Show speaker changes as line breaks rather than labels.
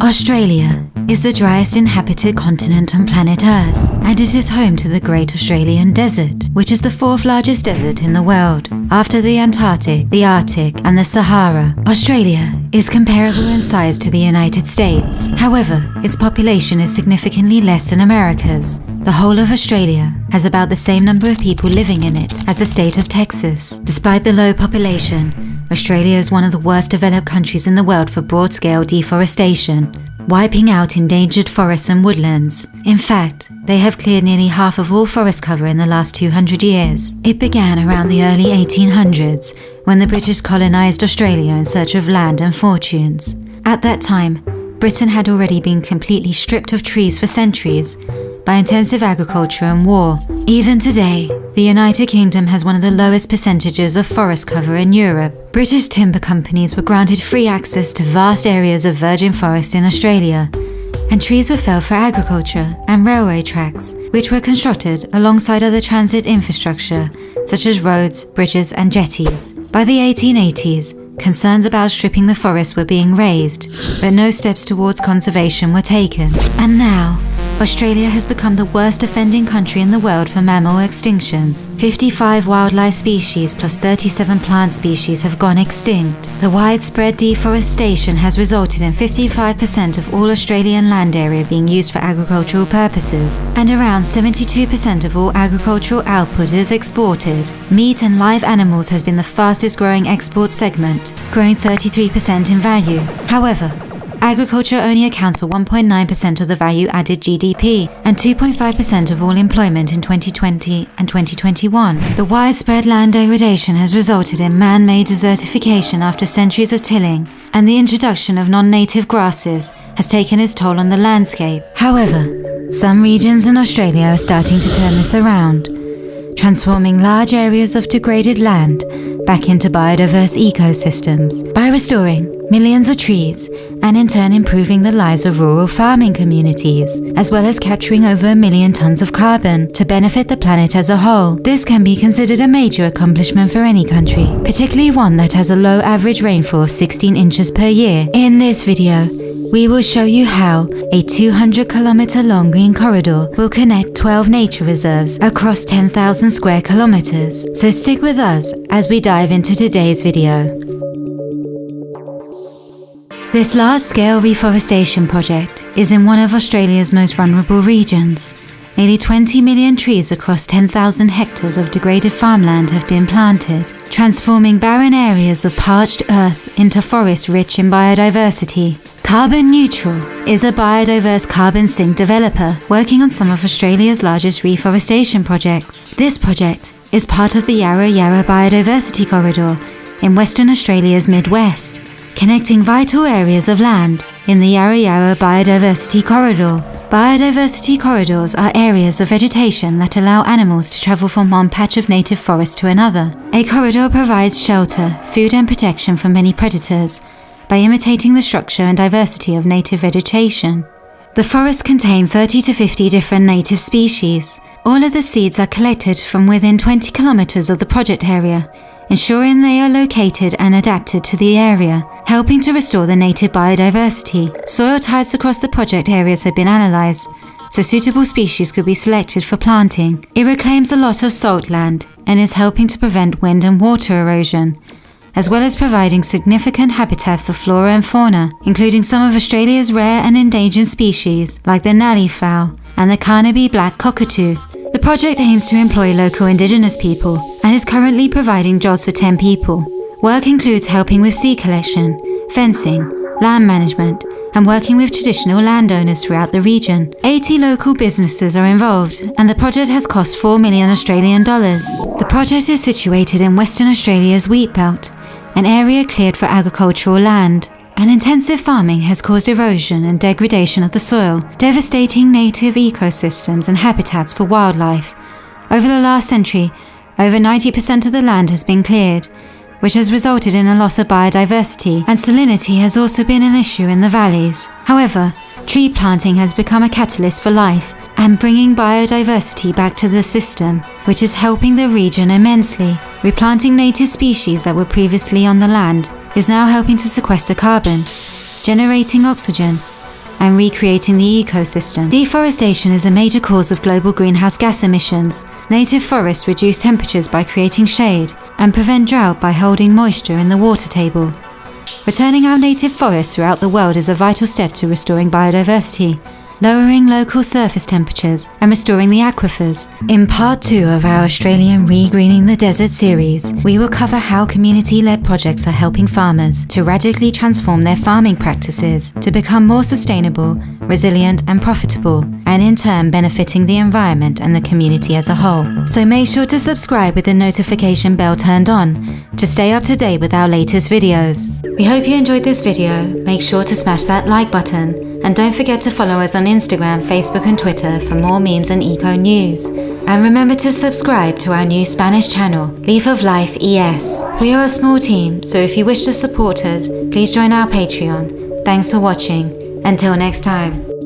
Australia is the driest inhabited continent on planet Earth, and it is home to the Great Australian Desert, which is the fourth largest desert in the world, after the Antarctic, the Arctic, and the Sahara. Australia is comparable in size to the United States. However, its population is significantly less than America's. The whole of Australia has about the same number of people living in it as the state of Texas. Despite the low population, Australia is one of the worst developed countries in the world for broad-scale deforestation, wiping out endangered forests and woodlands. In fact, they have cleared nearly half of all forest cover in the last 200 years. It began around the early 1800s, when the British colonised Australia in search of land and fortunes. At that time, Britain had already been completely stripped of trees for centuries by intensive agriculture and war. Even today, the United Kingdom has one of the lowest percentages of forest cover in Europe. British timber companies were granted free access to vast areas of virgin forest in Australia, and trees were felled for agriculture and railway tracks, which were constructed alongside other transit infrastructure, such as roads, bridges, and jetties. By the 1880s, concerns about stripping the forest were being raised, but no steps towards conservation were taken. And now, Australia has become the worst offending country in the world for mammal extinctions. 55 wildlife species plus 37 plant species have gone extinct. The widespread deforestation has resulted in 55% of all Australian land area being used for agricultural purposes, and around 72% of all agricultural output is exported. Meat and live animals has been the fastest growing export segment, growing 33% in value. However, agriculture only accounts for 1.9% of the value-added GDP and 2.5% of all employment in 2020 and 2021. The widespread land degradation has resulted in man-made desertification after centuries of tilling, and the introduction of non-native grasses has taken its toll on the landscape. However, some regions in Australia are starting to turn this around, transforming large areas of degraded land back into biodiverse ecosystems by restoring millions of trees and in turn improving the lives of rural farming communities, as well as capturing over 1 million tons of carbon to benefit the planet as a whole. This can be considered a major accomplishment for any country, particularly one that has a low average rainfall of 16 inches per year. In this video, we will show you how a 200-kilometer long green corridor will connect 12 nature reserves across 10,000 square kilometers. So stick with us as we dive into today's video. This large-scale reforestation project is in one of Australia's most vulnerable regions. Nearly 20 million trees across 10,000 hectares of degraded farmland have been planted, transforming barren areas of parched earth into forests rich in biodiversity. Carbon Neutral is a biodiverse carbon sink developer working on some of Australia's largest reforestation projects. This project is part of the Yarra Yarra Biodiversity Corridor in Western Australia's Midwest, connecting vital areas of land in the Yarra Yarra Biodiversity Corridor. Biodiversity corridors are areas of vegetation that allow animals to travel from one patch of native forest to another. A corridor provides shelter, food and protection from many predators by imitating the structure and diversity of native vegetation. The forests contain 30 to 50 different native species. All of the seeds are collected from within 20 kilometers of the project area, ensuring they are located and adapted to the area, helping to restore the native biodiversity. Soil types across the project areas have been analysed, so suitable species could be selected for planting. It reclaims a lot of salt land and is helping to prevent wind and water erosion, as well as providing significant habitat for flora and fauna, including some of Australia's rare and endangered species like the Nally fowl and the Carnaby black cockatoo. The project aims to employ local Indigenous people and is currently providing jobs for 10 people. Work includes helping with seed collection, fencing, land management, and working with traditional landowners throughout the region. 80 local businesses are involved, and the project has cost $4 million Australian dollars. The project is situated in Western Australia's wheat belt, an area cleared for agricultural land. And intensive farming has caused erosion and degradation of the soil, devastating native ecosystems and habitats for wildlife. Over the last century, over 90% of the land has been cleared, which has resulted in a loss of biodiversity, and salinity has also been an issue in the valleys. However, tree planting has become a catalyst for life and bringing biodiversity back to the system, which is helping the region immensely. Replanting native species that were previously on the land is now helping to sequester carbon, generating oxygen, and recreating the ecosystem. Deforestation is a major cause of global greenhouse gas emissions. Native forests reduce temperatures by creating shade and prevent drought by holding moisture in the water table. Returning our native forests throughout the world is a vital step to restoring biodiversity, lowering local surface temperatures, and restoring the aquifers. In part 2 of our Australian Regreening the Desert series, we will cover how community-led projects are helping farmers to radically transform their farming practices to become more sustainable, resilient, and profitable, and in turn benefiting the environment and the community as a whole. So make sure to subscribe with the notification bell turned on to stay up to date with our latest videos. We hope you enjoyed this video. Make sure to smash that like button. And don't forget to follow us on Instagram, Facebook and Twitter for more memes and eco news. And remember to subscribe to our new Spanish channel, Leaf of Life ES. We are a small team, so if you wish to support us, please join our Patreon. Thanks for watching. Until next time.